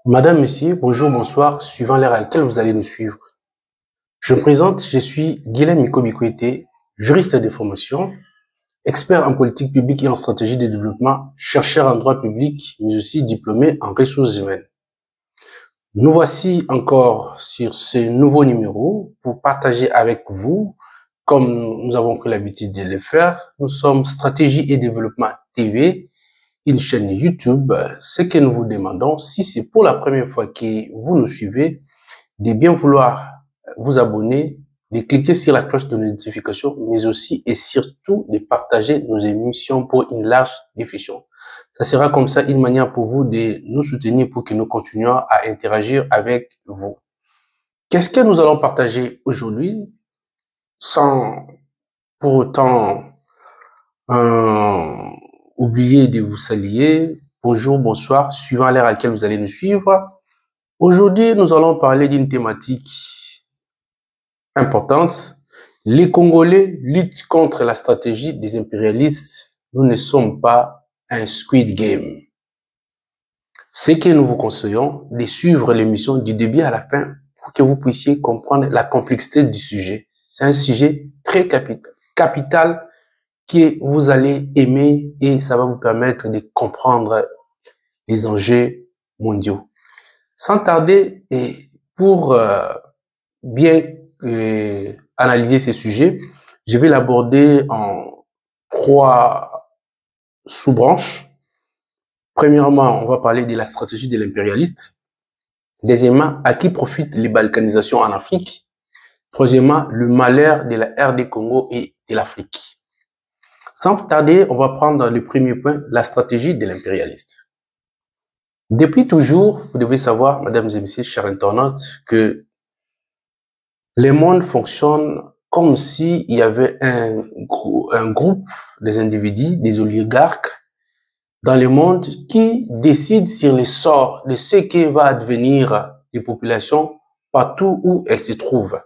Madame, Monsieur, bonjour, bonsoir, suivant l'ère à laquelle vous allez nous suivre. Je me présente, je suis Guilhem Miko-Bikoité, juriste de formation, expert en politique publique et en stratégie de développement, chercheur en droit public, mais aussi diplômé en ressources humaines. Nous voici encore sur ce nouveau numéro pour partager avec vous, comme nous avons pris l'habitude de le faire. Nous sommes Stratégie et Développement TV, une chaîne YouTube. Ce que nous vous demandons, si c'est pour la première fois que vous nous suivez, de bien vouloir vous abonner, de cliquer sur la cloche de notification, mais aussi et surtout de partager nos émissions pour une large diffusion. Ça sera comme ça une manière pour vous de nous soutenir pour que nous continuions à interagir avec vous. Qu'est-ce que nous allons partager aujourd'hui sans pour autant oublier de vous saluer. Bonjour, bonsoir, suivant l'ère à laquelle vous allez nous suivre. Aujourd'hui, nous allons parler d'une thématique importante. Les Congolais luttent contre la stratégie des impérialistes. Nous ne sommes pas un Squid Game. Ce que nous vous conseillons de suivre l'émission du début à la fin pour que vous puissiez comprendre la complexité du sujet. C'est un sujet très capital que vous allez aimer et ça va vous permettre de comprendre les enjeux mondiaux. Sans tarder, et pour bien analyser ces sujets, je vais l'aborder en 3 sous-branches. Premièrement, on va parler de la stratégie de l'impérialiste. Deuxièmement, à qui profitent les balkanisations en Afrique. Troisièmement, le malheur de la RD Congo et de l'Afrique. Sans tarder, on va prendre le premier point, la stratégie de l'impérialiste. Depuis toujours, vous devez savoir, mesdames et messieurs, chers internautes, que le monde fonctionne comme s'il y avait un groupe des individus, des oligarques dans le monde qui décident sur le sort de ce qui va advenir des populations partout où elles se trouvent.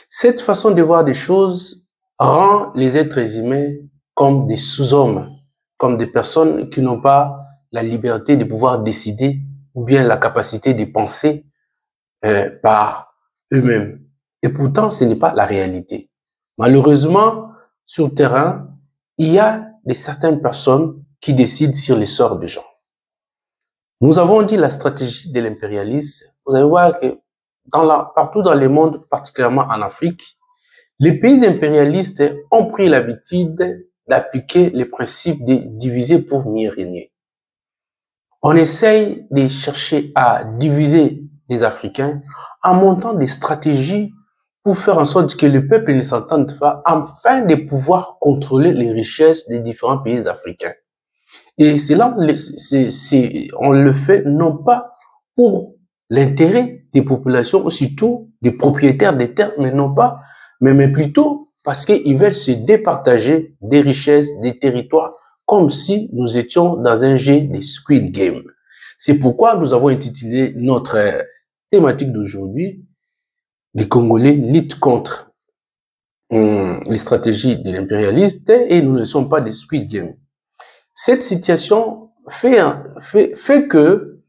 Cette façon de voir des choses rend les êtres humains comme des sous-hommes, comme des personnes qui n'ont pas la liberté de pouvoir décider ou bien la capacité de penser par eux-mêmes. Et pourtant, ce n'est pas la réalité. Malheureusement, sur le terrain, il y a certaines personnes qui décident sur les sorts des gens. Nous avons dit la stratégie de l'impérialisme. Vous allez voir que partout dans le monde, particulièrement en Afrique, les pays impérialistes ont pris l'habitude d'appliquer le principe de diviser pour mieux régner. On essaye de chercher à diviser les Africains en montant des stratégies pour faire en sorte que le peuple ne s'entende pas afin de pouvoir contrôler les richesses des différents pays africains. Et cela, on le fait non pas pour l'intérêt des populations, ou surtout des propriétaires des terres, mais plutôt parce qu'ils veulent se départager des richesses, des territoires, comme si nous étions dans un jeu de Squid Game. C'est pourquoi nous avons intitulé notre thématique d'aujourd'hui, les Congolais luttent contre les stratégies de l'impérialiste et nous ne sommes pas des Squid Game. Cette situation fait que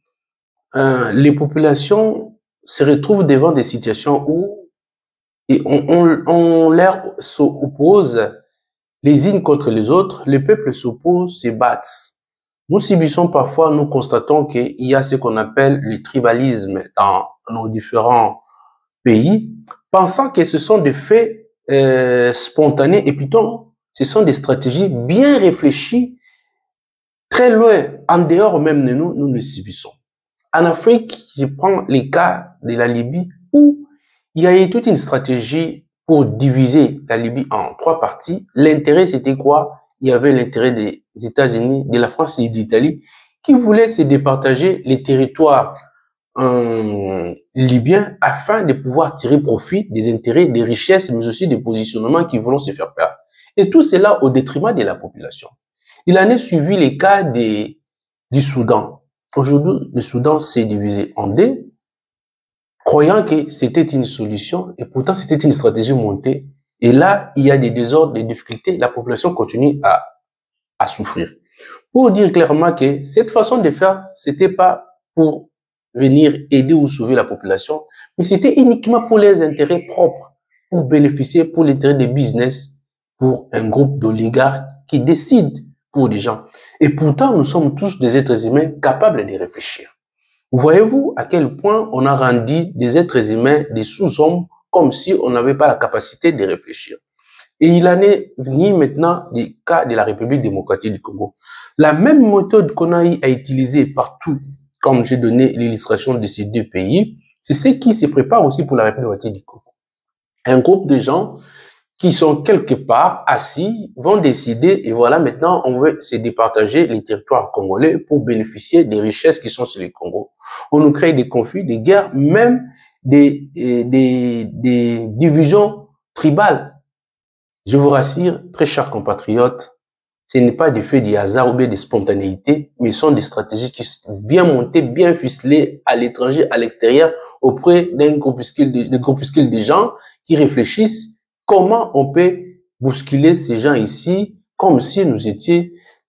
les populations se retrouvent devant des situations où on leur oppose les unes contre les autres, les peuples s'opposent, se battent. Nous subissons parfois, nous constatons qu'il y a ce qu'on appelle le tribalisme dans nos différents pays, pensant que ce sont des faits spontanés et plutôt ce sont des stratégies bien réfléchies, très loin, en dehors même de nous, nous le subissons. En Afrique, je prends les cas de la Libye où il y a eu toute une stratégie pour diviser la Libye en 3 parties. L'intérêt, c'était quoi? Il y avait l'intérêt des États-Unis, de la France et de l'Italie qui voulaient se départager les territoires libyens afin de pouvoir tirer profit des intérêts, des richesses, mais aussi des positionnements qui voulaient se faire perdre. Et tout cela au détriment de la population. Il en est suivi les cas du Soudan. Aujourd'hui, le Soudan s'est divisé en 2, croyant que c'était une solution, et pourtant c'était une stratégie montée. Et là, il y a des désordres, des difficultés, la population continue à souffrir. Pour dire clairement que cette façon de faire, c'était pas pour venir aider ou sauver la population, mais c'était uniquement pour les intérêts propres, pour bénéficier, pour l'intérêt des business, pour un groupe d'oligarques qui décident pour des gens. Et pourtant, nous sommes tous des êtres humains capables de réfléchir. Voyez-vous à quel point on a rendu des êtres humains des sous-hommes comme si on n'avait pas la capacité de réfléchir. Et il en est venu maintenant du cas de la République démocratique du Congo. La même méthode qu'on a eu à utiliser partout, comme j'ai donné l'illustration de ces deux pays, c'est ce qui se prépare aussi pour la République démocratique du Congo. Un groupe de gens qui sont quelque part assis, vont décider, et voilà, maintenant, on veut se départager les territoires congolais pour bénéficier des richesses qui sont sur le Congo. On nous crée des conflits, des guerres, même des divisions tribales. Je vous rassure, très chers compatriotes, ce n'est pas des faits du hasard ou bien des spontanéités, mais ce sont des stratégies qui sont bien montées, bien ficelées à l'étranger, à l'extérieur, auprès d'un groupuscule de gens qui réfléchissent comment on peut bousculer ces gens ici comme si nous étions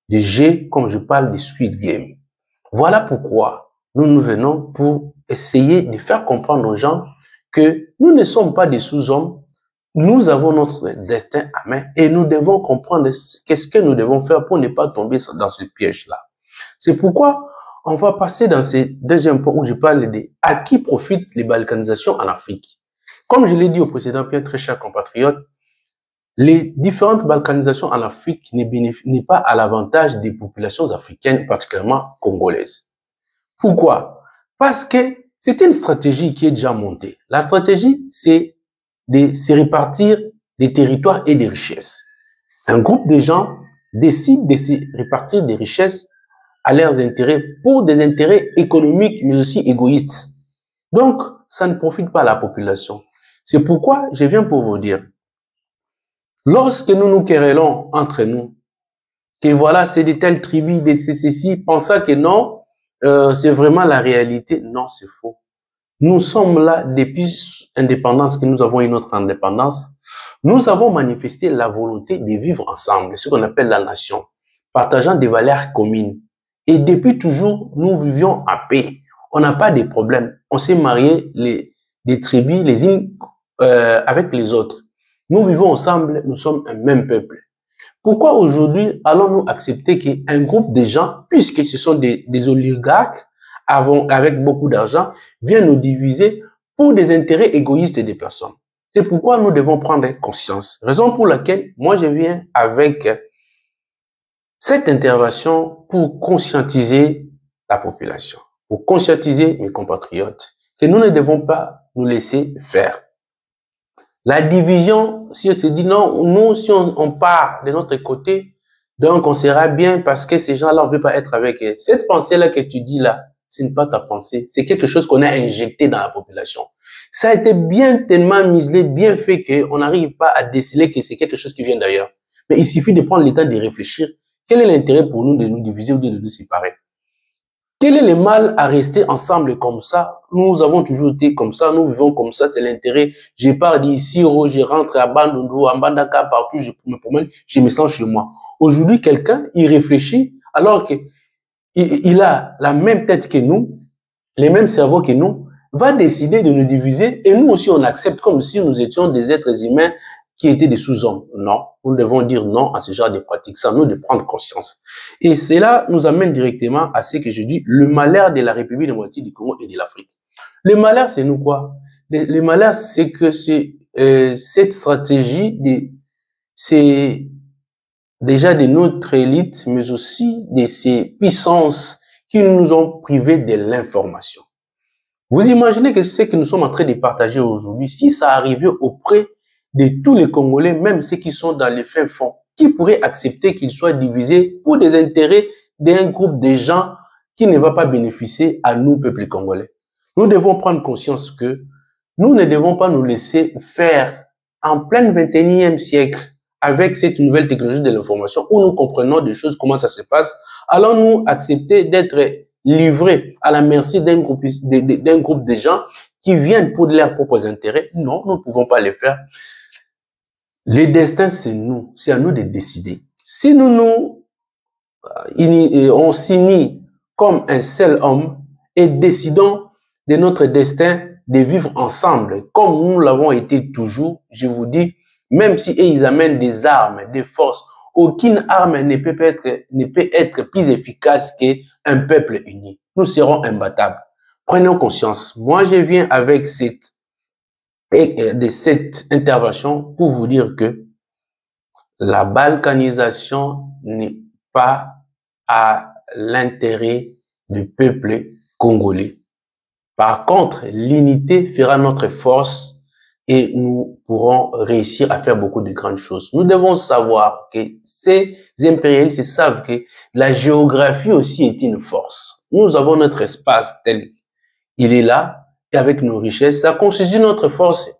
des jeux, comme je parle des Squid Game. Voilà pourquoi nous venons pour essayer de faire comprendre aux gens que nous ne sommes pas des sous-hommes, nous avons notre destin à main et nous devons comprendre qu'est-ce que nous devons faire pour ne pas tomber dans ce piège-là. C'est pourquoi on va passer dans ce deuxième point où je parle de à qui profitent les balkanisations en Afrique. Comme je l'ai dit au précédent, bien très chers compatriotes, les différentes balkanisations en Afrique n'est pas à l'avantage des populations africaines, particulièrement congolaises. Pourquoi? Parce que c'est une stratégie qui est déjà montée. La stratégie, c'est de se répartir des territoires et des richesses. Un groupe de gens décide de se répartir des richesses à leurs intérêts pour des intérêts économiques, mais aussi égoïstes. Donc, ça ne profite pas à la population. C'est pourquoi je viens pour vous dire, lorsque nous nous querellons entre nous, que voilà, c'est de telles tribus, de ceci, pensant que non, c'est vraiment la réalité. Non, c'est faux. Nous sommes là depuis l'indépendance, que nous avons eu notre indépendance. Nous avons manifesté la volonté de vivre ensemble, ce qu'on appelle la nation, partageant des valeurs communes. Et depuis toujours, nous vivions en paix. On n'a pas de problème. On s'est mariés, les tribus, les unes avec les autres. Nous vivons ensemble, nous sommes un même peuple. Pourquoi aujourd'hui allons-nous accepter qu'un groupe de gens, puisque ce sont des oligarques avec beaucoup d'argent, viennent nous diviser pour des intérêts égoïstes des personnes? C'est pourquoi nous devons prendre conscience. Raison pour laquelle moi je viens avec cette intervention pour conscientiser la population, pour conscientiser mes compatriotes, que nous ne devons pas nous laisser faire. La division, si on se dit non, nous, si on part de notre côté, donc on sera bien parce que ces gens-là, on ne veut pas être avec eux. Cette pensée-là que tu dis là, ce n'est pas ta pensée. C'est quelque chose qu'on a injecté dans la population. Ça a été bien tellement muselé, bien fait qu'on n'arrive pas à déceler que c'est quelque chose qui vient d'ailleurs. Mais il suffit de prendre le temps de réfléchir. Quel est l'intérêt pour nous de nous diviser ou de nous séparer? Quel est le mal à rester ensemble comme ça? Nous avons toujours été comme ça, nous vivons comme ça, c'est l'intérêt. Je pars d'ici, je rentre à Bandundu, à Mbandaka, partout, je me promène, je me sens chez moi. Aujourd'hui, quelqu'un, il réfléchit alors que il a la même tête que nous, les mêmes cerveaux que nous, va décider de nous diviser et nous aussi on accepte comme si nous étions des êtres humains qui étaient des sous-hommes. Non, nous devons dire non à ce genre de pratiques, c'est à nous de prendre conscience. Et cela nous amène directement à ce que je dis, le malheur de la République démocratique du Congo et de l'Afrique. Le malheur, c'est nous quoi? Le malheur, c'est que cette stratégie, c'est déjà de notre élite, mais aussi de ces puissances qui nous ont privés de l'information. Vous imaginez que ce que nous sommes en train de partager aujourd'hui, si ça arrivait auprès de tous les Congolais, même ceux qui sont dans les fins fonds, qui pourraient accepter qu'ils soient divisés pour des intérêts d'un groupe de gens qui ne va pas bénéficier à nous, peuple congolais? Nous devons prendre conscience que nous ne devons pas nous laisser faire en plein 21e siècle avec cette nouvelle technologie de l'information où nous comprenons des choses, comment ça se passe. Allons-nous accepter d'être livrés à la merci d'un groupe de gens qui viennent pour leurs propres intérêts? Non, nous ne pouvons pas le faire. Le destin, c'est nous. C'est à nous de décider. Si on s'unit comme un seul homme et décidons de notre destin de vivre ensemble, comme nous l'avons été toujours. Je vous dis, même si ils amènent des armes, des forces, aucune arme ne peut être plus efficace qu'un peuple uni. Nous serons imbattables. Prenons conscience. Moi, je viens avec cette intervention pour vous dire que la balkanisation n'est pas à l'intérêt du peuple congolais. Par contre, l'unité fera notre force et nous pourrons réussir à faire beaucoup de grandes choses. Nous devons savoir que ces impérialistes savent que la géographie aussi est une force. Nous avons notre espace tel il est là et avec nos richesses, ça constitue notre force.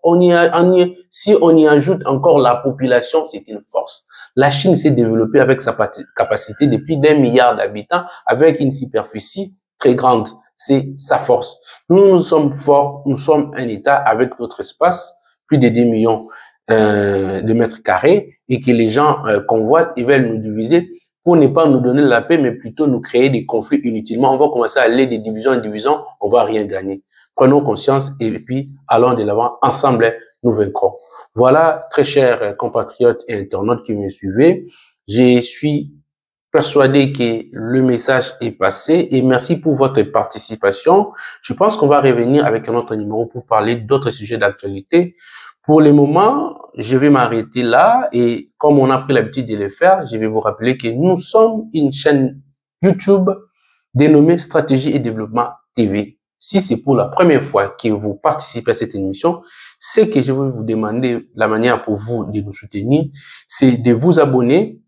Si on y ajoute encore la population, c'est une force. La Chine s'est développée avec sa capacité de plus d'1 milliard d'habitants, avec une superficie très grande. C'est sa force. Nous sommes forts, nous sommes un État avec notre espace, plus de 10 millions de mètres carrés, et que les gens convoitent, ils veulent nous diviser pour ne pas nous donner la paix, mais plutôt nous créer des conflits inutilement. On va commencer à aller de division en division, on va rien gagner. Prenons conscience et puis allons de l'avant. Ensemble, nous vaincrons. Voilà, très chers compatriotes et internautes qui me suivez. Je suis persuadé que le message est passé et merci pour votre participation. Je pense qu'on va revenir avec un autre numéro pour parler d'autres sujets d'actualité. Pour le moment, je vais m'arrêter là et comme on a pris l'habitude de le faire, je vais vous rappeler que nous sommes une chaîne YouTube dénommée Stratégie et Développement TV. Si c'est pour la première fois que vous participez à cette émission, ce que je vais vous demander, la manière pour vous de nous soutenir, c'est de vous abonner,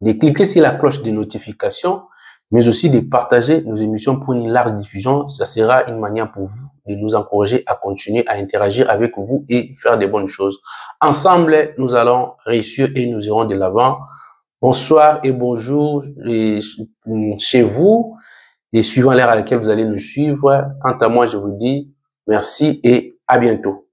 de cliquer sur la cloche de notification, mais aussi de partager nos émissions pour une large diffusion. Ça sera une manière pour vous de nous encourager à continuer à interagir avec vous et faire des bonnes choses. Ensemble, nous allons réussir et nous irons de l'avant. Bonsoir et bonjour chez vous et suivant l'heure à laquelle vous allez nous suivre. Quant à moi, je vous dis merci et à bientôt.